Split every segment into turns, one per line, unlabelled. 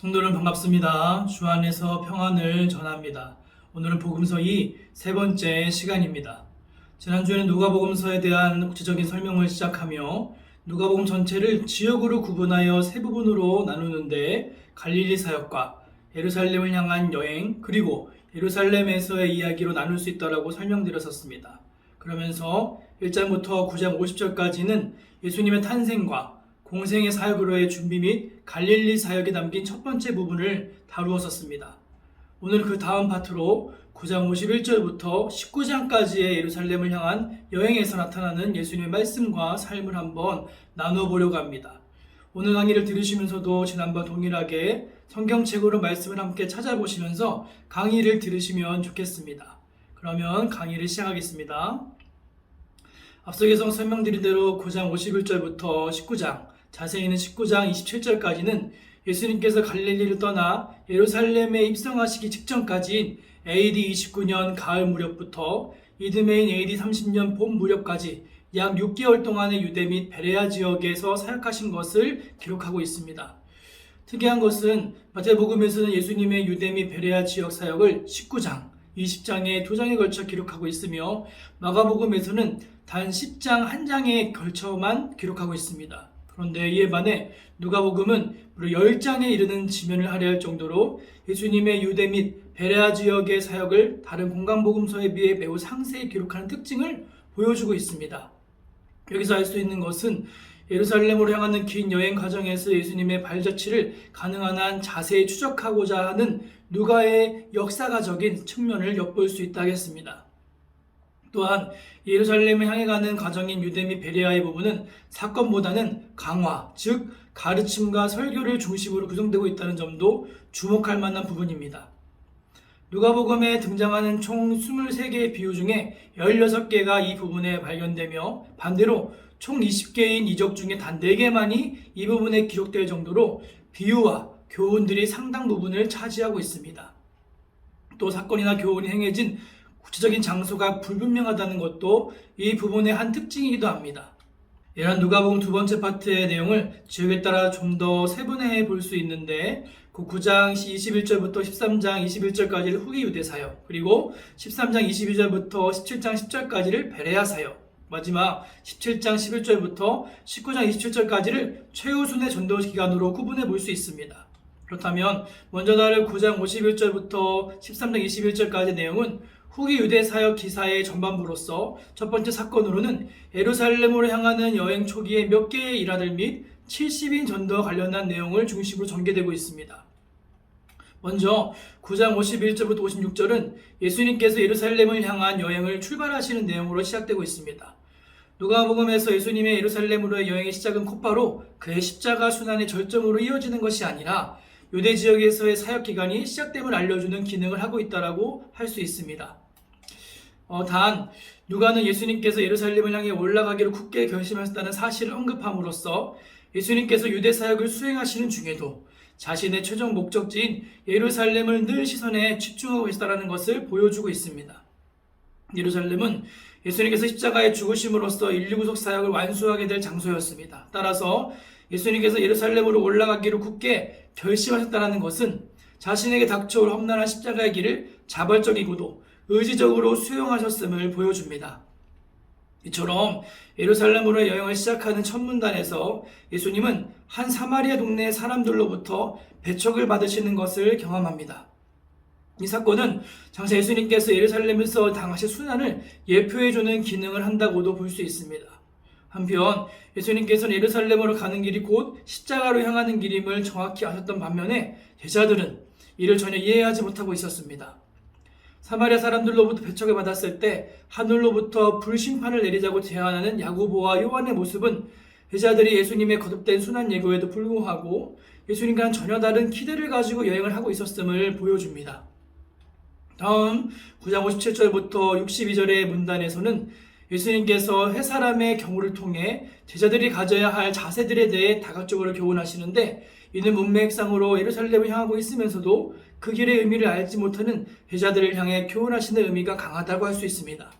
성도는 반갑습니다. 주 안에서 평안을 전합니다. 오늘은 복음서 2 세 번째 시간입니다. 지난주에는 누가복음서에 대한 구체적인 설명을 시작하며 누가복음 전체를 지역으로 구분하여 세 부분으로 나누는데 갈릴리 사역과 예루살렘을 향한 여행 그리고 예루살렘에서의 이야기로 나눌 수 있다고 설명드렸었습니다. 그러면서 1장부터 9장 50절까지는 예수님의 탄생과 공생의 사역으로의 준비 및 갈릴리 사역이 담긴 첫 번째 부분을 다루었었습니다. 오늘 그 다음 파트로 9장 51절부터 19장까지의 예루살렘을 향한 여행에서 나타나는 예수님의 말씀과 삶을 한번 나눠보려고 합니다. 오늘 강의를 들으시면서도 지난번 동일하게 성경책으로 말씀을 함께 찾아보시면서 강의를 들으시면 좋겠습니다. 그러면 강의를 시작하겠습니다. 앞서 계속 설명드린 대로 9장 51절부터 19장, 자세히는 19장 27절까지는 예수님께서 갈릴리를 떠나 예루살렘에 입성하시기 직전까지인 AD 29년 가을 무렵부터 이듬해인 AD 30년 봄 무렵까지 약 6개월 동안의 유대 및 베레아 지역에서 사역하신 것을 기록하고 있습니다. 특이한 것은 마태복음에서는 예수님의 유대 및 베레아 지역 사역을 19장, 20장에 2장에 걸쳐 기록하고 있으며 마가복음에서는 단 10장 1장에 걸쳐만 기록하고 있습니다. 그런데 이에 반해 누가복음은 무려 10장에 이르는 지면을 할애할 정도로 예수님의 유대 및 베레아 지역의 사역을 다른 공간복음서에 비해 매우 상세히 기록하는 특징을 보여주고 있습니다. 여기서 알 수 있는 것은 예루살렘으로 향하는 긴 여행 과정에서 예수님의 발자취를 가능한 한 자세히 추적하고자 하는 누가의 역사가적인 측면을 엿볼 수 있다 하겠습니다. 또한 예루살렘을 향해 가는 과정인 유대 및 베레아의 부분은 사건보다는 강화, 즉 가르침과 설교를 중심으로 구성되고 있다는 점도 주목할 만한 부분입니다. 누가복음에 등장하는 총 23개의 비유 중에 16개가 이 부분에 발견되며 반대로 총 20개인 이적 중에 단 4개만이 이 부분에 기록될 정도로 비유와 교훈들이 상당 부분을 차지하고 있습니다. 또 사건이나 교훈이 행해진 구체적인 장소가 불분명하다는 것도 이 부분의 한 특징이기도 합니다. 이런 누가복음 두 번째 파트의 내용을 지역에 따라 좀 더 세분화해 볼 수 있는데 그 9장 21절부터 13장 21절까지를 후기 유대 사역, 그리고 13장 22절부터 17장 10절까지를 베레아 사역, 마지막 17장 11절부터 19장 27절까지를 최우순의 전도 기간으로 구분해 볼 수 있습니다. 그렇다면 먼저 다룰 9장 51절부터 13장 21절까지의 내용은 후기 유대 사역 기사의 전반부로서 첫 번째 사건으로는 예루살렘으로 향하는 여행 초기의 몇 개의 일화들 및 70인 전도와 관련한 내용을 중심으로 전개되고 있습니다. 먼저 9장 51절부터 56절은 예수님께서 예루살렘을 향한 여행을 출발하시는 내용으로 시작되고 있습니다. 누가복음에서 예수님의 예루살렘으로의 여행의 시작은 곧바로 그의 십자가 순환의 절정으로 이어지는 것이 아니라 유대 지역에서의 사역 기간이 시작됨을 알려주는 기능을 하고 있다고 할 수 있습니다. 단 누가는 예수님께서 예루살렘을 향해 올라가기로 굳게 결심하셨다는 사실을 언급함으로써 예수님께서 유대 사역을 수행하시는 중에도 자신의 최종 목적지인 예루살렘을 늘 시선에 집중하고 계시다는 것을 보여주고 있습니다. 예루살렘은 예수님께서 십자가에 죽으심으로써 인류 구속 사역을 완수하게 될 장소였습니다. 따라서 예수님께서 예루살렘으로 올라가기로 굳게 결심하셨다는 것은 자신에게 닥쳐올 험난한 십자가의 길을 자발적이고도 의지적으로 수용하셨음을 보여줍니다. 이처럼 예루살렘으로 여행을 시작하는 첫 문단에서 예수님은 한 사마리아 동네의 사람들로부터 배척을 받으시는 것을 경험합니다. 이 사건은 장차 예수님께서 예루살렘에서 당하실 순환을 예표해주는 기능을 한다고도 볼 수 있습니다. 한편 예수님께서는 예루살렘으로 가는 길이 곧 십자가로 향하는 길임을 정확히 아셨던 반면에 제자들은 이를 전혀 이해하지 못하고 있었습니다. 사마리아 사람들로부터 배척을 받았을 때 하늘로부터 불심판을 내리자고 제안하는 야고보와 요한의 모습은 제자들이 예수님의 거듭된 순환 예고에도 불구하고 예수님과는 전혀 다른 기대를 가지고 여행을 하고 있었음을 보여줍니다. 다음 9장 57절부터 62절의 문단에서는 예수님께서 세 사람의 경우를 통해 제자들이 가져야 할 자세들에 대해 다각적으로 교훈하시는데 이는 문맥상으로 예루살렘을 향하고 있으면서도 그 길의 의미를 알지 못하는 제자들을 향해 교훈하시는 의미가 강하다고 할 수 있습니다.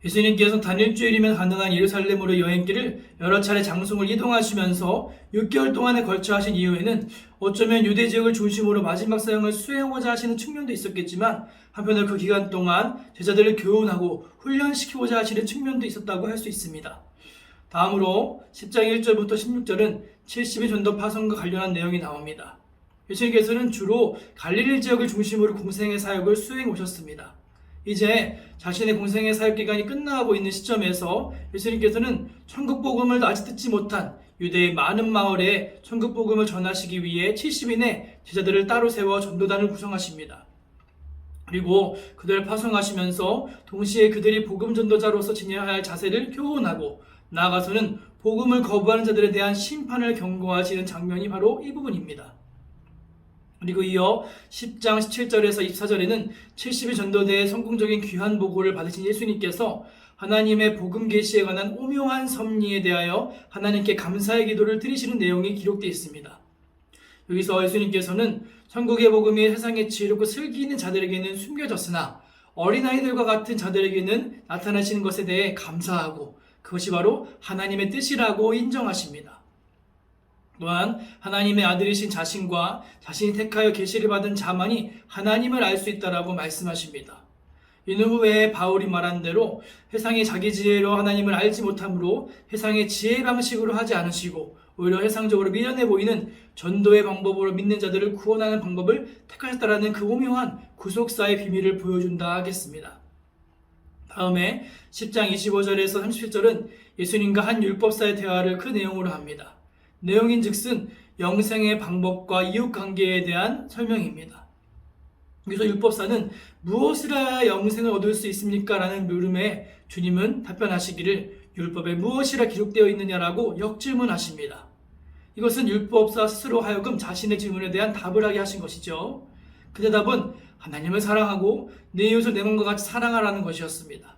예수님께서 단 일주일이면 가능한 예루살렘으로 여행길을 여러 차례 장소를 이동하시면서 6개월 동안에 걸쳐 하신 이후에는 어쩌면 유대 지역을 중심으로 마지막 사역을 수행하고자 하시는 측면도 있었겠지만, 한편으로 그 기간 동안 제자들을 교훈하고 훈련시키고자 하시는 측면도 있었다고 할 수 있습니다. 다음으로 10장 1절부터 16절은 70의 전도 파송과 관련한 내용이 나옵니다. 예수님께서는 주로 갈릴리 지역을 중심으로 공생의 사역을 수행해 오셨습니다. 이제 자신의 공생의 사역 기간이 끝나가고 있는 시점에서 예수님께서는 천국 복음을 아직 듣지 못한 유대의 많은 마을에 천국 복음을 전하시기 위해 70인의 제자들을 따로 세워 전도단을 구성하십니다. 그리고 그들을 파송하시면서 동시에 그들이 복음 전도자로서 지녀야 할 자세를 교훈하고, 나아가서는 복음을 거부하는 자들에 대한 심판을 경고하시는 장면이 바로 이 부분입니다. 그리고 이어 10장 17절에서 24절에는 70의 전도대의 성공적인 귀한 보고를 받으신 예수님께서 하나님의 복음 계시에 관한 오묘한 섭리에 대하여 하나님께 감사의 기도를 드리시는 내용이 기록되어 있습니다. 여기서 예수님께서는 천국의 복음이 세상에 지혜롭고 슬기 있는 자들에게는 숨겨졌으나 어린아이들과 같은 자들에게는 나타나시는 것에 대해 감사하고, 그것이 바로 하나님의 뜻이라고 인정하십니다. 또한 하나님의 아들이신 자신과 자신이 택하여 계시를 받은 자만이 하나님을 알 수 있다라고 말씀하십니다. 이는 후에 바울이 말한 대로 세상이 자기 지혜로 하나님을 알지 못하므로 세상의 지혜 방식으로 하지 않으시고 오히려 세상적으로 미련해 보이는 전도의 방법으로 믿는 자들을 구원하는 방법을 택하셨다라는 그 오묘한 구속사의 비밀을 보여준다 하겠습니다. 다음에 10장 25절에서 37절은 예수님과 한 율법사의 대화를 그 내용으로 합니다. 내용인즉슨 영생의 방법과 이웃관계에 대한 설명입니다. 여기서 율법사는 무엇을 해야 영생을 얻을 수 있습니까? 라는 물음에 주님은 답변하시기를 율법에 무엇이라 기록되어 있느냐라고 역질문하십니다. 이것은 율법사 스스로 하여금 자신의 질문에 대한 답을 하게 하신 것이죠. 그 대답은 하나님을 사랑하고 내 이웃을 내 몸과 같이 사랑하라는 것이었습니다.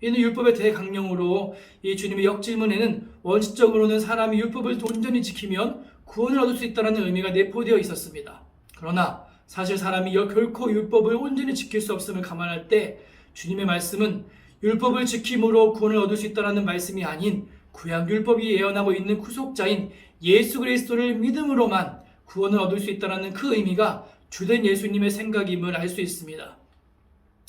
이는 율법의 대강령으로 이 주님의 역질문에는 원칙적으로는 사람이 율법을 온전히 지키면 구원을 얻을 수 있다는 의미가 내포되어 있었습니다. 그러나 사실 사람이 결코 율법을 온전히 지킬 수 없음을 감안할 때 주님의 말씀은 율법을 지킴으로 구원을 얻을 수 있다는 말씀이 아닌 구약 율법이 예언하고 있는 구속자인 예수 그리스도를 믿음으로만 구원을 얻을 수 있다는 그 의미가 주된 예수님의 생각임을 알 수 있습니다.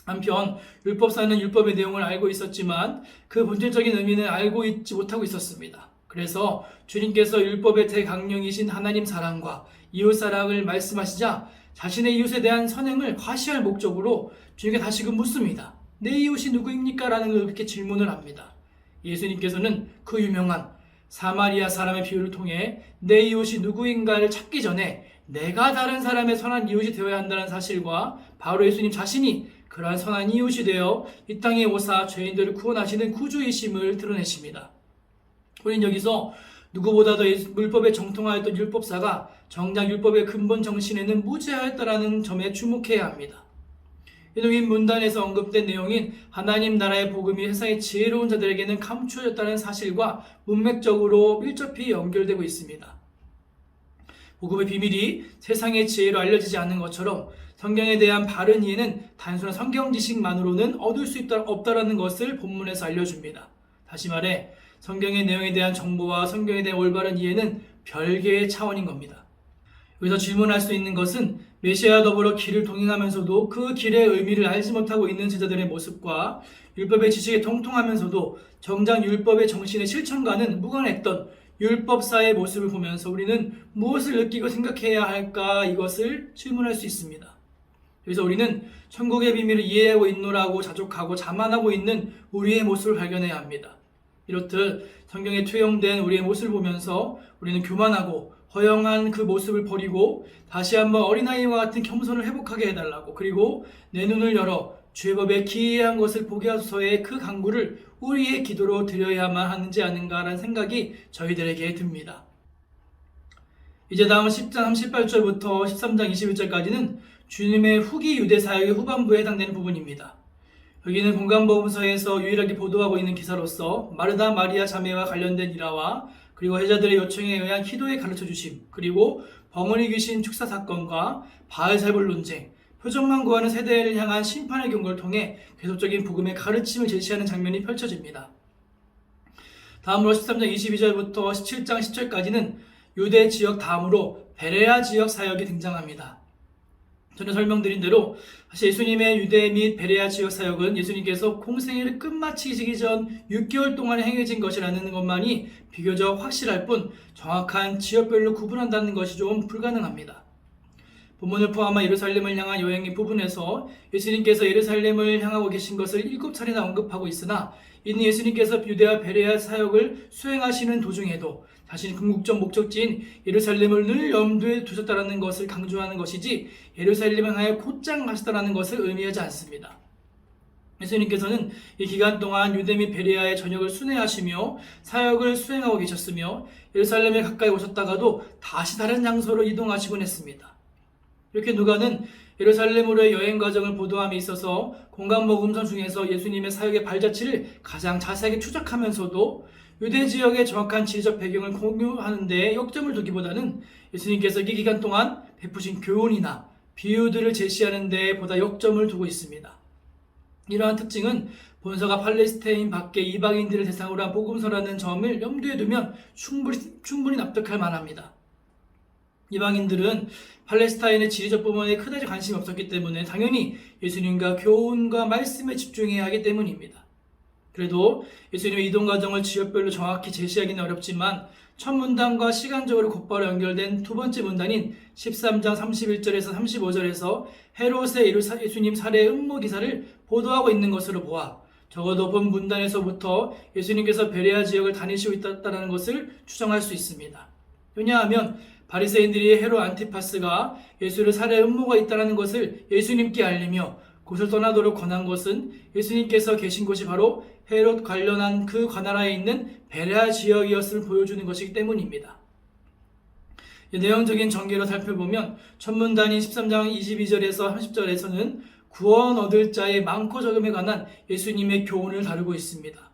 한편 율법사는 율법의 내용을 알고 있었지만 그 본질적인 의미는 알고 있지 못하고 있었습니다. 그래서 주님께서 율법의 대강령이신 하나님 사랑과 이웃 사랑을 말씀하시자 자신의 이웃에 대한 선행을 과시할 목적으로 주님께 다시금 묻습니다. 내 이웃이 누구입니까? 라는 그렇게 질문을 합니다. 예수님께서는 그 유명한 사마리아 사람의 비유를 통해 내 이웃이 누구인가를 찾기 전에 내가 다른 사람의 선한 이웃이 되어야 한다는 사실과 바로 예수님 자신이 그러한 선한 이웃이 되어 이 땅에 오사 죄인들을 구원하시는 구주이심을 드러내십니다. 우리는 여기서 누구보다도 율법에 정통하였던 율법사가 정작 율법의 근본 정신에는 무죄하였다라는 점에 주목해야 합니다. 이는 문단에서 언급된 내용인 하나님 나라의 복음이 세상의 지혜로운 자들에게는 감추어졌다는 사실과 문맥적으로 밀접히 연결되고 있습니다. 복음의 비밀이 세상의 지혜로 알려지지 않는 것처럼 성경에 대한 바른 이해는 단순한 성경 지식만으로는 얻을 수 없다라는 것을 본문에서 알려줍니다. 다시 말해 성경의 내용에 대한 정보와 성경에 대한 올바른 이해는 별개의 차원인 겁니다. 여기서 질문할 수 있는 것은 메시아와 더불어 길을 동행하면서도 그 길의 의미를 알지 못하고 있는 제자들의 모습과 율법의 지식에 통통하면서도 정작 율법의 정신의 실천과는 무관했던 율법사의 모습을 보면서 우리는 무엇을 느끼고 생각해야 할까, 이것을 질문할 수 있습니다. 그래서 우리는 천국의 비밀을 이해하고 있노라고 자족하고 자만하고 있는 우리의 모습을 발견해야 합니다. 이렇듯 성경에 투영된 우리의 모습을 보면서 우리는 교만하고 허영한 그 모습을 버리고 다시 한번 어린아이와 같은 겸손을 회복하게 해달라고, 그리고 내 눈을 열어 주의 법에 기이한 것을 보게 하소서의 그 간구를 우리의 기도로 드려야만 하는지 아닌가라는 생각이 저희들에게 듭니다. 이제 다음 10장 38절부터 13장 21절까지는 주님의 후기 유대 사역의 후반부에 해당되는 부분입니다. 여기는 공간보험서에서 유일하게 보도하고 있는 기사로서 마르다 마리아 자매와 관련된 일화와 그리고 제자들의 요청에 의한 기도의 가르쳐주심, 그리고 벙어리 귀신 축사 사건과 바알세불 논쟁, 표적만 구하는 세대를 향한 심판의 경고를 통해 계속적인 복음의 가르침을 제시하는 장면이 펼쳐집니다. 다음으로 13장 22절부터 17장 10절까지는 유대 지역 다음으로 베레아 지역 사역이 등장합니다. 전에 설명드린 대로 사실 예수님의 유대 및 베레아 지역 사역은 예수님께서 공생애를 끝마치시기 전 6개월 동안 행해진 것이라는 것만이 비교적 확실할 뿐 정확한 지역별로 구분한다는 것이 좀 불가능합니다. 본문을 포함한 예루살렘을 향한 여행의 부분에서 예수님께서 예루살렘을 향하고 계신 것을 7차례나 언급하고 있으나 이는 예수님께서 유대와 베레아 사역을 수행하시는 도중에도 자신의 궁극적 목적지인 예루살렘을 늘 염두에 두셨다는 것을 강조하는 것이지 예루살렘을 향하여 곧장 가셨다는 것을 의미하지 않습니다. 예수님께서는 이 기간 동안 유대 및 베레아의 전역을 순회하시며 사역을 수행하고 계셨으며 예루살렘에 가까이 오셨다가도 다시 다른 장소로 이동하시곤 했습니다. 이렇게 누가는 예루살렘으로의 여행 과정을 보도함에 있어서 공간복음서 중에서 예수님의 사역의 발자취를 가장 자세하게 추적하면서도 유대 지역의 정확한 지리적 배경을 공유하는 데 역점을 두기보다는 예수님께서 이 기간 동안 베푸신 교훈이나 비유들을 제시하는 데 보다 역점을 두고 있습니다. 이러한 특징은 본서가 팔레스타인 밖의 이방인들을 대상으로 한 복음서라는 점을 염두에 두면 충분히 납득할 만합니다. 이방인들은 팔레스타인의 지리적 부분에 그다지 관심이 없었기 때문에 당연히 예수님과 교훈과 말씀에 집중해야 하기 때문입니다. 그래도 예수님의 이동 과정을 지역별로 정확히 제시하기는 어렵지만 첫 문단과 시간적으로 곧바로 연결된 두 번째 문단인 13장 31절에서 35절에서 헤롯의 예수님 살해 음모 기사를 보도하고 있는 것으로 보아 적어도 본 문단에서부터 예수님께서 베레아 지역을 다니시고 있다는 것을 추정할 수 있습니다. 왜냐하면 바리새인들이 헤롯 안티파스가 예수를 살해 음모가 있다는 것을 예수님께 알리며 곳을 떠나도록 권한 것은 예수님께서 계신 곳이 바로 헤롯 관련한 그 관할하에 있는 베레아 지역이었음을 보여주는 것이기 때문입니다. 내용적인 전개로 살펴보면 첫 문단인 13장 22절에서 30절에서는 구원 얻을 자의 많고 적음에 관한 예수님의 교훈을 다루고 있습니다.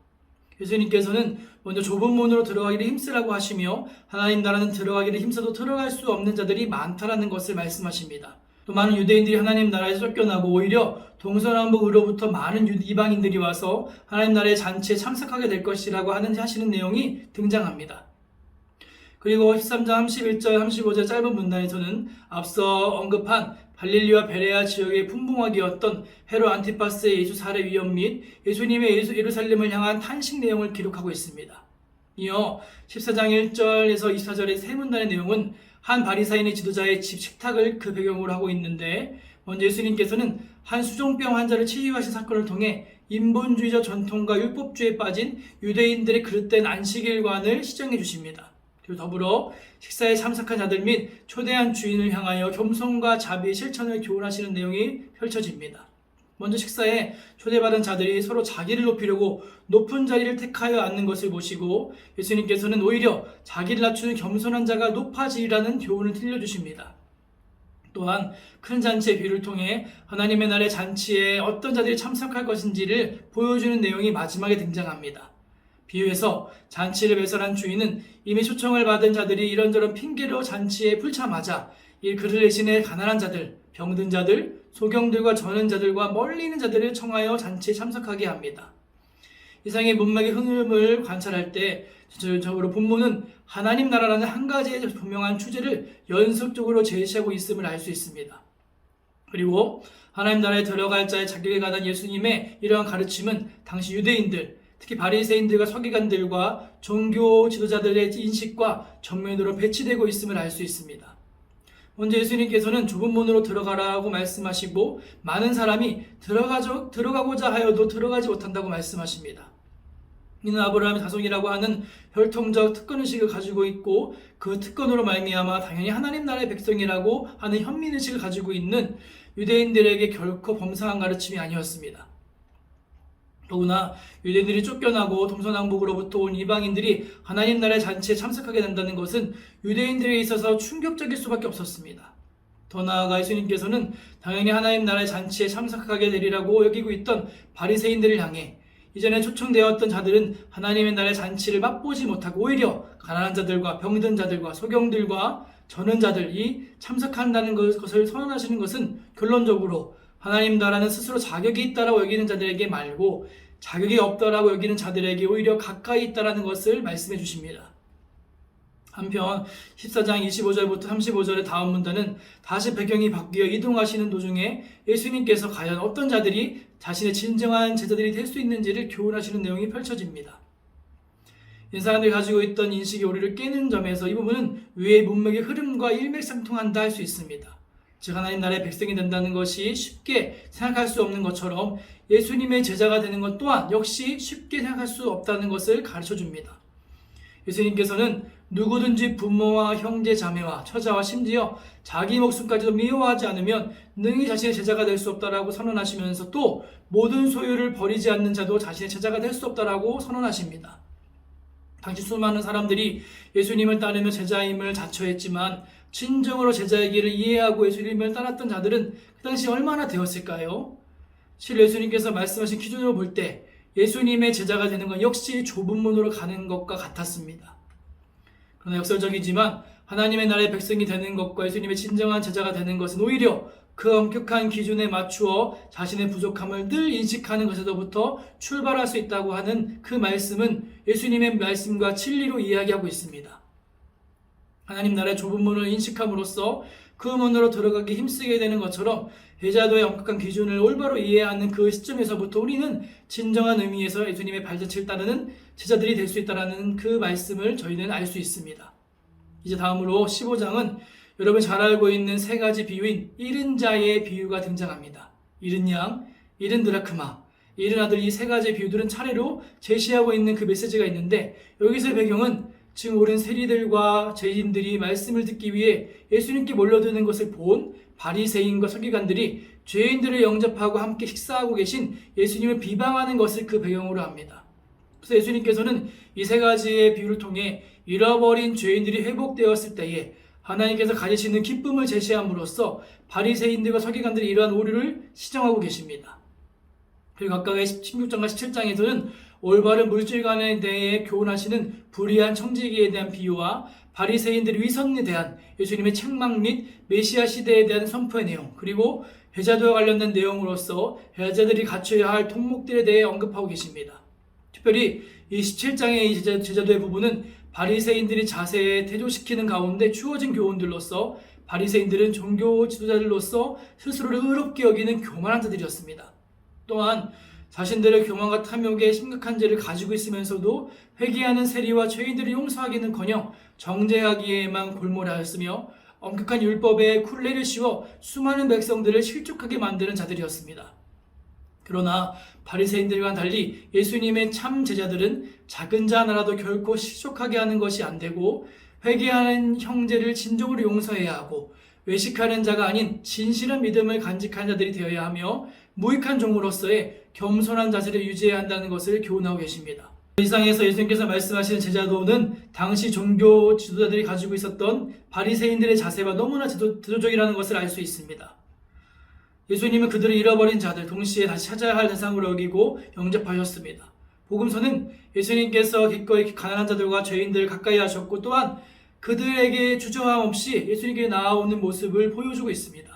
예수님께서는 먼저 좁은 문으로 들어가기를 힘쓰라고 하시며 하나님 나라는 들어가기를 힘써도 들어갈 수 없는 자들이 많다라는 것을 말씀하십니다. 또 많은 유대인들이 하나님 나라에서 쫓겨나고 오히려 동서남북으로부터 많은 이방인들이 와서 하나님 나라의 잔치에 참석하게 될 것이라고 하시는 내용이 등장합니다. 그리고 13장 31절 35절 짧은 문단에서는 앞서 언급한 갈릴리와 베레아 지역의 분봉학이었던 헤롯 안티파스의 예수 살해 위험 및 예수님의 예루살렘을 향한 탄식 내용을 기록하고 있습니다. 이어 14장 1절에서 24절의 세 문단의 내용은 한 바리사인의 지도자의 집 식탁을 그 배경으로 하고 있는데 먼저 예수님께서는 한 수종병 환자를 치유하신 사건을 통해 인본주의적 전통과 율법주의에 빠진 유대인들의 그릇된 안식일관을 시정해 주십니다. 그리고 더불어 식사에 참석한 자들 및 초대한 주인을 향하여 겸손과 자비의 실천을 교훈하시는 내용이 펼쳐집니다. 먼저 식사에 초대받은 자들이 서로 자기를 높이려고 높은 자리를 택하여 앉는 것을 보시고 예수님께서는 오히려 자기를 낮추는 겸손한 자가 높아지리라는 교훈을 들려주십니다. 또한 큰 잔치의 비유를 통해 하나님의 나라의 잔치에 어떤 자들이 참석할 것인지를 보여주는 내용이 마지막에 등장합니다. 비유에서 잔치를 배설한 주인은 이미 초청을 받은 자들이 이런저런 핑계로 잔치에 불참하자 이 그를 대신해 가난한 자들, 병든 자들, 소경들과 저는 자들과 멀리 있는 자들을 청하여 잔치에 참석하게 합니다. 이상의 문맥의 흐름을 관찰할 때 전체적으로 본문은 하나님 나라라는 한 가지의 분명한 주제를 연속적으로 제시하고 있음을 알 수 있습니다. 그리고 하나님 나라에 들어갈 자의 자격에 관한 예수님의 이러한 가르침은 당시 유대인들, 특히 바리새인들과 서기관들과 종교 지도자들의 인식과 정면으로 배치되고 있음을 알 수 있습니다. 먼저 예수님께서는 좁은 문으로 들어가라고 말씀하시고 많은 사람이 들어가고자 하여도 들어가지 못한다고 말씀하십니다. 이는 아브라함의 자손이라고 하는 혈통적 특권의식을 가지고 있고 그 특권으로 말미암아 당연히 하나님 나라의 백성이라고 하는 현민의식을 가지고 있는 유대인들에게 결코 범상한 가르침이 아니었습니다. 더구나 유대인들이 쫓겨나고 동서남북으로부터 온 이방인들이 하나님 나라의 잔치에 참석하게 된다는 것은 유대인들에게 있어서 충격적일 수밖에 없었습니다. 더 나아가 예수님께서는 당연히 하나님 나라의 잔치에 참석하게 되리라고 여기고 있던 바리새인들을 향해 이전에 초청되었던 자들은 하나님의 나라의 잔치를 맛보지 못하고 오히려 가난한 자들과 병든 자들과 소경들과 전언자들이 참석한다는 것을 선언하시는 것은 결론적으로 하나님 나라는 스스로 자격이 있다라고 여기는 자들에게 말고 자격이 없다라고 여기는 자들에게 오히려 가까이 있다라는 것을 말씀해 주십니다. 한편 14장 25절부터 35절의 다음 문단은 다시 배경이 바뀌어 이동하시는 도중에 예수님께서 과연 어떤 자들이 자신의 진정한 제자들이 될 수 있는지를 교훈하시는 내용이 펼쳐집니다. 이 사람들이 가지고 있던 인식의 오류를 깨는 점에서 이 부분은 위의 문맥의 흐름과 일맥상통한다 할 수 있습니다. 즉 하나님 나라의 백성이 된다는 것이 쉽게 생각할 수 없는 것처럼 예수님의 제자가 되는 것 또한 역시 쉽게 생각할 수 없다는 것을 가르쳐줍니다. 예수님께서는 누구든지 부모와 형제 자매와 처자와 심지어 자기 목숨까지도 미워하지 않으면 능히 자신의 제자가 될 수 없다라고 선언하시면서 또 모든 소유를 버리지 않는 자도 자신의 제자가 될 수 없다라고 선언하십니다. 당시 수많은 사람들이 예수님을 따르며 제자임을 자처했지만 진정으로 제자의 길을 이해하고 예수님을 따랐던 자들은 그 당시 얼마나 되었을까요? 실로 예수님께서 말씀하신 기준으로 볼 때 예수님의 제자가 되는 건 역시 좁은 문으로 가는 것과 같았습니다. 그러나 역설적이지만 하나님의 나라의 백성이 되는 것과 예수님의 진정한 제자가 되는 것은 오히려 그 엄격한 기준에 맞추어 자신의 부족함을 늘 인식하는 것에서부터 출발할 수 있다고 하는 그 말씀은 예수님의 말씀과 진리로 이야기하고 있습니다. 하나님 나라의 좁은 문을 인식함으로써 그 문으로 들어가기 힘쓰게 되는 것처럼 제자도의 엄격한 기준을 올바로 이해하는 그 시점에서부터 우리는 진정한 의미에서 예수님의 발자취를 따르는 제자들이 될 수 있다는 그 말씀을 저희는 알 수 있습니다. 이제 다음으로 15장은 여러분 잘 알고 있는 세 가지 비유인 잃은 자의 비유가 등장합니다. 잃은 양, 잃은 드라크마, 잃은 아들, 이 세 가지 비유들은 차례로 제시하고 있는 그 메시지가 있는데 여기서의 배경은 지금 오랜 세리들과 죄인들이 말씀을 듣기 위해 예수님께 몰려드는 것을 본 바리새인과 서기관들이 죄인들을 영접하고 함께 식사하고 계신 예수님을 비방하는 것을 그 배경으로 합니다. 그래서 예수님께서는 이 세 가지의 비유를 통해 잃어버린 죄인들이 회복되었을 때에 하나님께서 가지시는 기쁨을 제시함으로써 바리새인들과 서기관들이 이러한 오류를 시정하고 계십니다. 그리고 각각의 16장과 17장에서는 올바른 물질관에 대해 교훈하시는 불의한 청지기에 대한 비유와 바리새인들의 위선에 대한 예수님의 책망 및 메시아 시대에 대한 선포의 내용, 그리고 제자도와 관련된 내용으로서 제자들이 갖춰야 할 통목들에 대해 언급하고 계십니다. 특별히 이 17장의 이 제자도의 부분은 바리새인들이 자세에 대조시키는 가운데 주어진 교훈들로서 바리새인들은 종교 지도자들로서 스스로를 의롭게 여기는 교만한 자들이었습니다. 또한 자신들의 교만과 탐욕에 심각한 죄를 가지고 있으면서도 회개하는 세리와 죄인들을 용서하기는커녕 정죄하기에만 골몰하였으며 엄격한 율법에 쿨레를 씌워 수많은 백성들을 실족하게 만드는 자들이었습니다. 그러나 바리새인들과 달리 예수님의 참 제자들은 작은 자 하나라도 결코 실족하게 하는 것이 안 되고 회개하는 형제를 진정으로 용서해야 하고 외식하는 자가 아닌 진실한 믿음을 간직한 자들이 되어야 하며 무익한 종으로서의 겸손한 자세를 유지해야 한다는 것을 교훈하고 계십니다. 이상에서 예수님께서 말씀하시는 제자도는 당시 종교 지도자들이 가지고 있었던 바리새인들의 자세와 너무나 대조적이라는 것을 알 수 있습니다. 예수님은 그들을 잃어버린 자들 동시에 다시 찾아야 할 대상으로 여기고 영접하셨습니다. 복음서는 예수님께서 기꺼이 가난한 자들과 죄인들을 가까이 하셨고 또한 그들에게 주저함 없이 예수님께 나아오는 모습을 보여주고 있습니다.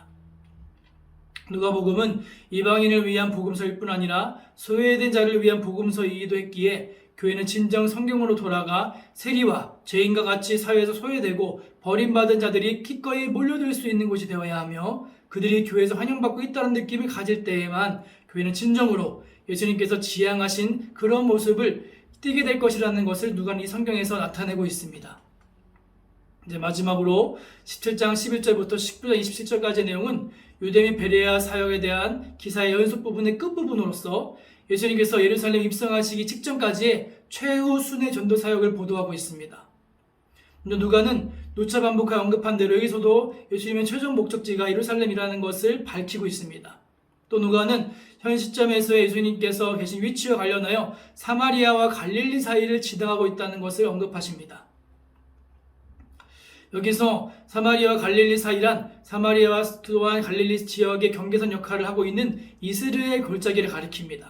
누가복음은 이방인을 위한 복음서일 뿐 아니라 소외된 자를 위한 복음서이기도 했기에 교회는 진정 성경으로 돌아가 세리와 죄인과 같이 사회에서 소외되고 버림받은 자들이 기꺼이 몰려들 수 있는 곳이 되어야 하며 그들이 교회에서 환영받고 있다는 느낌을 가질 때에만 교회는 진정으로 예수님께서 지향하신 그런 모습을 띠게 될 것이라는 것을 누가는 이 성경에서 나타내고 있습니다. 이제 마지막으로 17장 11절부터 19장 27절까지의 내용은 유대 및 베레아 사역에 대한 기사의 연속 부분의 끝부분으로서 예수님께서 예루살렘 입성하시기 직전까지의 최후순의 전도 사역을 보도하고 있습니다. 누가는 누차 반복하여 언급한 대로 여기서도 예수님의 최종 목적지가 예루살렘이라는 것을 밝히고 있습니다. 또 누가는 현 시점에서 예수님께서 계신 위치와 관련하여 사마리아와 갈릴리 사이를 지나가고 있다는 것을 언급하십니다. 여기서 사마리아와 갈릴리 사이란 사마리아와 또한 갈릴리 지역의 경계선 역할을 하고 있는 이스라엘 골짜기를 가리킵니다.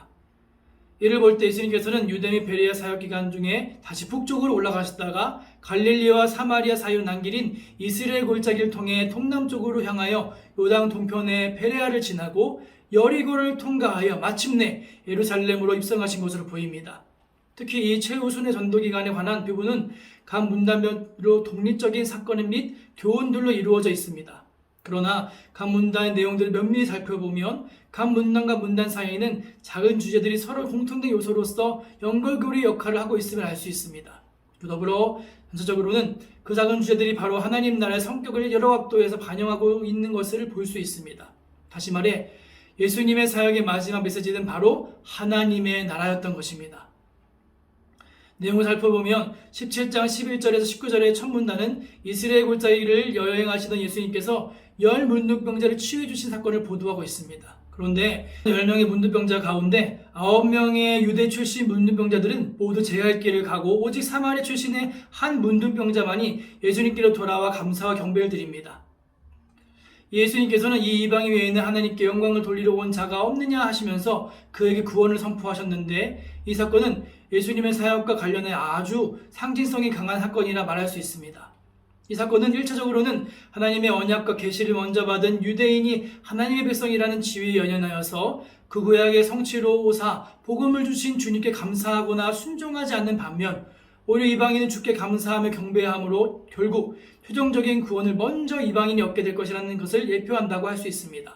이를 볼 때 예수님께서는 유대 및 베레아 사역 기간 중에 다시 북쪽으로 올라가셨다가 갈릴리와 사마리아 사이로 난 길인 이스라엘 골짜기를 통해 동남쪽으로 향하여 요단 동편의 베레아를 지나고 여리고를 통과하여 마침내 예루살렘으로 입성하신 것으로 보입니다. 특히 이 최우순의 전도 기간에 관한 부분은 각 문단별로 독립적인 사건 및 교훈들로 이루어져 있습니다. 그러나 각 문단의 내용들을 면밀히 살펴보면 각 문단과 문단 사이에는 작은 주제들이 서로 공통된 요소로서 연결고리 역할을 하고 있음을 알 수 있습니다. 더불어 전체적으로는 그 작은 주제들이 바로 하나님 나라의 성격을 여러 각도에서 반영하고 있는 것을 볼 수 있습니다. 다시 말해 예수님의 사역의 마지막 메시지는 바로 하나님의 나라였던 것입니다. 내용을 살펴보면 17장 11절에서 19절의 첫 문단은 이스라엘 골짜기를 여행하시던 예수님께서 10 문둥병자를 치유해 주신 사건을 보도하고 있습니다. 그런데 10명의 문둥병자 가운데 9명의 유대 출신 문둥병자들은 모두 제갈 길을 가고 오직 사마리아 출신의 한 문둥병자만이 예수님께로 돌아와 감사와 경배를 드립니다. 예수님께서는 이 이방인 외에는 하나님께 영광을 돌리러 온 자가 없느냐 하시면서 그에게 구원을 선포하셨는데 이 사건은 예수님의 사역과 관련해 아주 상징성이 강한 사건이라 말할 수 있습니다. 이 사건은 1차적으로는 하나님의 언약과 계시를 먼저 받은 유대인이 하나님의 백성이라는 지위에 연연하여서 그 구약의 성취로 오사 복음을 주신 주님께 감사하거나 순종하지 않는 반면 오히려 이방인은 주께 감사하며 경배함으로 결국 최종적인 구원을 먼저 이방인이 얻게 될 것이라는 것을 예표한다고 할 수 있습니다.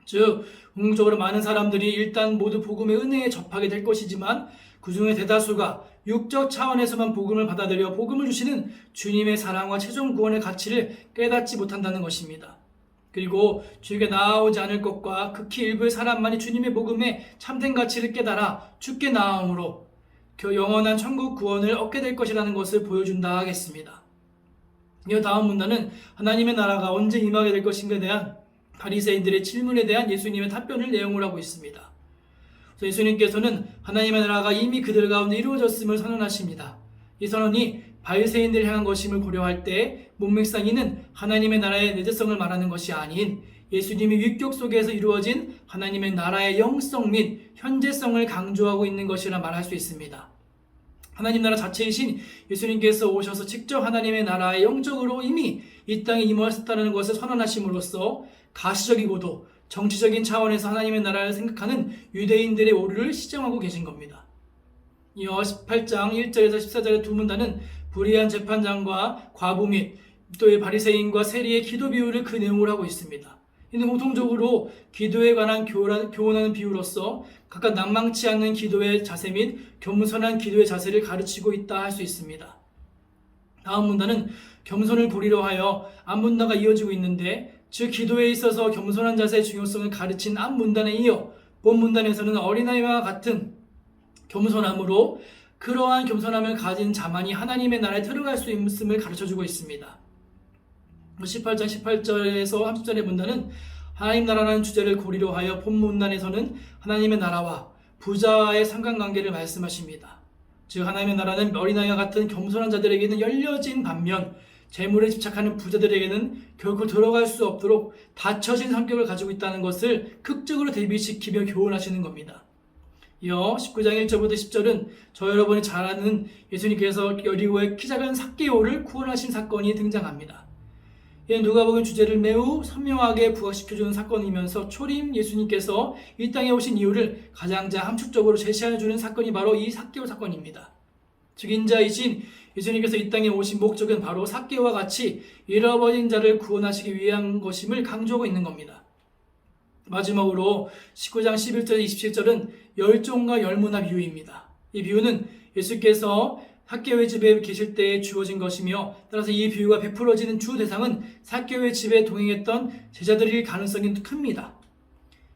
즉 궁극적으로 많은 사람들이 일단 모두 복음의 은혜에 접하게 될 것이지만 그 중에 대다수가 육적 차원에서만 복음을 받아들여 복음을 주시는 주님의 사랑과 최종 구원의 가치를 깨닫지 못한다는 것입니다. 그리고 주에게 나아오지 않을 것과 극히 일부의 사람만이 주님의 복음의 참된 가치를 깨달아 주께 나아옴으로 영원한 천국 구원을 얻게 될 것이라는 것을 보여준다 하겠습니다. 이 다음 문단은 하나님의 나라가 언제 임하게 될 것인가에 대한 바리새인들의 질문에 대한 예수님의 답변을 내용으로 하고 있습니다. 예수님께서는 하나님의 나라가 이미 그들 가운데 이루어졌음을 선언하십니다. 이 선언이 바리새인들을 향한 것임을 고려할 때 문맥상에는 하나님의 나라의 내재성을 말하는 것이 아닌 예수님이 윗격 속에서 이루어진 하나님의 나라의 영성 및 현재성을 강조하고 있는 것이라 말할 수 있습니다. 하나님 나라 자체이신 예수님께서 오셔서 직접 하나님의 나라의 영적으로 이미 이 땅에 임하셨다는 것을 선언하심으로써 가시적이고도 정치적인 차원에서 하나님의 나라를 생각하는 유대인들의 오류를 시정하고 계신 겁니다. 이어 18장 1절에서 14절의 두 문단은 불의한 재판장과 과부 및 또의 바리새인과 세리의 기도 비유를 그 내용으로 하고 있습니다. 이는 공통적으로 기도에 관한 교훈하는 비유로서 각각 낭망치 않는 기도의 자세 및 겸손한 기도의 자세를 가르치고 있다 할 수 있습니다. 다음 문단은 겸손을 고리로 하여 앞문단과 이어지고 있는데 즉 기도에 있어서 겸손한 자세의 중요성을 가르친 앞문단에 이어 본문단에서는 어린아이와 같은 겸손함으로 그러한 겸손함을 가진 자만이 하나님의 나라에 들어갈 수 있음을 가르쳐주고 있습니다. 18장 18절에서 30절의 문단은 하나님 나라라는 주제를 고리로 하여 본문단에서는 하나님의 나라와 부자와의 상관관계를 말씀하십니다. 즉 하나님의 나라는 어린아이와 같은 겸손한 자들에게는 열려진 반면 재물에 집착하는 부자들에게는 결코 들어갈 수 없도록 닫혀진 성격을 가지고 있다는 것을 극적으로 대비시키며 교훈하시는 겁니다. 이어 19장 1절부터 10절은 저 여러분이 잘 아는 예수님께서 여리고의 키 작은 삭개오를 구원하신 사건이 등장합니다. 이 누가복음 주제를 매우 선명하게 부각시켜주는 사건이면서 초림 예수님께서 이 땅에 오신 이유를 가장 함축적으로 제시해주는 사건이 바로 이 삭개오 사건입니다. 증인자이신 예수님께서 이 땅에 오신 목적은 바로 삭개오와 같이 잃어버린 자를 구원하시기 위한 것임을 강조하고 있는 겁니다. 마지막으로 19장 11절 27절은 열종과 열문화 비유입니다. 이 비유는 예수께서 삭개오의 집에 계실 때에 주어진 것이며 따라서 이 비유가 베풀어지는 주 대상은 삭개오의 집에 동행했던 제자들일 가능성이 큽니다.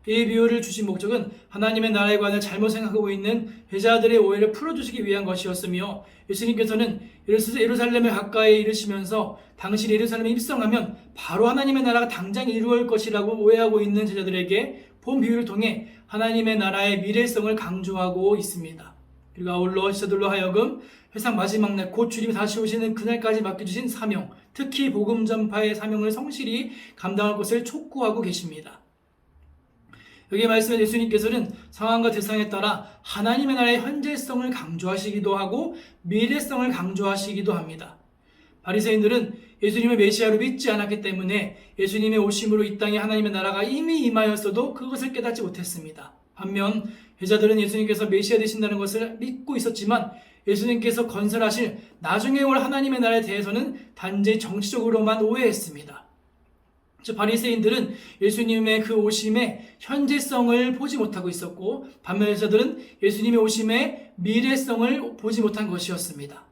이 비유를 주신 목적은 하나님의 나라에 관해 잘못 생각하고 있는 제자들의 오해를 풀어주시기 위한 것이었으며 예수님께서는 예루살렘에 가까이 이르시면서 당시 예루살렘에 입성하면 바로 하나님의 나라가 당장 이루어질 것이라고 오해하고 있는 제자들에게 본 비유를 통해 하나님의 나라의 미래성을 강조하고 있습니다. 그리고 아울러 제자들로 하여금 세상 마지막 날 곧 주님이 다시 오시는 그날까지 맡겨주신 사명, 특히 복음 전파의 사명을 성실히 감당할 것을 촉구하고 계십니다. 여기 말씀에 예수님께서는 상황과 대상에 따라 하나님의 나라의 현재성을 강조하시기도 하고 미래성을 강조하시기도 합니다. 바리새인들은 예수님을 메시아로 믿지 않았기 때문에 예수님의 오심으로 이 땅에 하나님의 나라가 이미 임하였어도 그것을 깨닫지 못했습니다. 반면 회자들은 예수님께서 메시아 되신다는 것을 믿고 있었지만 예수님께서 건설하실 나중에 올 하나님의 나라에 대해서는 단지 정치적으로만 오해했습니다. 즉 바리새인들은 예수님의 그 오심의 현재성을 보지 못하고 있었고 반면 회자들은 예수님의 오심의 미래성을 보지 못한 것이었습니다.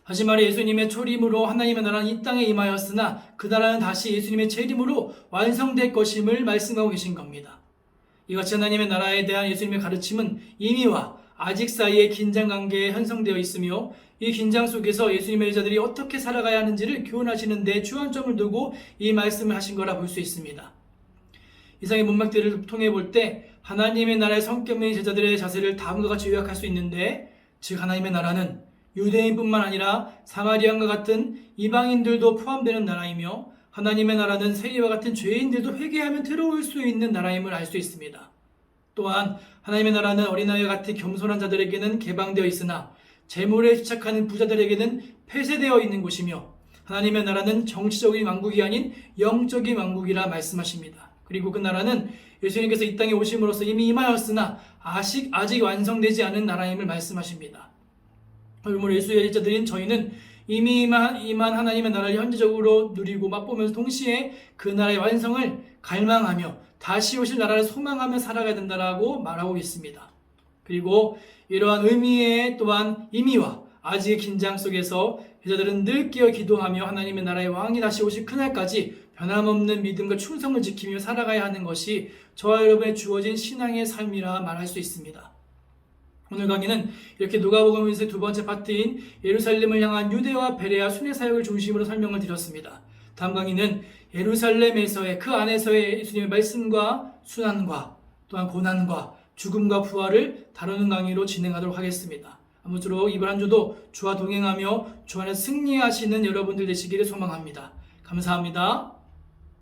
다시 말해 예수님의 초림으로 하나님의 나라는 이 땅에 임하였으나 그 나라는 다시 예수님의 재림으로 완성될 것임을 말씀하고 계신 겁니다. 이같이 하나님의 나라에 대한 예수님의 가르침은 이미와 아직 사이에 긴장관계에 형성되어 있으며 이 긴장 속에서 예수님의 제자들이 어떻게 살아가야 하는지를 교훈하시는 데 주안점을 두고 이 말씀을 하신 거라 볼 수 있습니다. 이상의 문맥들을 통해 볼 때 하나님의 나라의 성격인 제자들의 자세를 다음과 같이 요약할 수 있는데 즉 하나님의 나라는 유대인뿐만 아니라 사마리안과 같은 이방인들도 포함되는 나라이며 하나님의 나라는 세리와 같은 죄인들도 회개하면 들어올 수 있는 나라임을 알 수 있습니다. 또한 하나님의 나라는 어린아이와 같은 겸손한 자들에게는 개방되어 있으나 재물에 집착하는 부자들에게는 폐쇄되어 있는 곳이며 하나님의 나라는 정치적인 왕국이 아닌 영적인 왕국이라 말씀하십니다. 그리고 그 나라는 예수님께서 이 땅에 오심으로써 이미 임하였으나 아직 완성되지 않은 나라임을 말씀하십니다. 그러므로 예수의 제자들인 저희는 이미 임한 하나님의 나라를 현재적으로 누리고 맛보면서 동시에 그 나라의 완성을 갈망하며 다시 오실 나라를 소망하며 살아가야 된다라고 말하고 있습니다. 그리고 이러한 의미의 또한 임의와 아직의 긴장 속에서 제자들은 늘 깨어 기도하며 하나님의 나라의 왕이 다시 오실 그날까지 변함없는 믿음과 충성을 지키며 살아가야 하는 것이 저와 여러분의 주어진 신앙의 삶이라 말할 수 있습니다. 오늘 강의는 이렇게 누가복음에서의 두 번째 파트인 예루살렘을 향한 유대와 베레아 순회 사역을 중심으로 설명을 드렸습니다. 다음 강의는 예루살렘에서의 그 안에서의 예수님의 말씀과 순환과 또한 고난과 죽음과 부활을 다루는 강의로 진행하도록 하겠습니다. 아무쪼록 이번 한 주도 주와 동행하며 주 안에서 승리하시는 여러분들 되시기를 소망합니다. 감사합니다.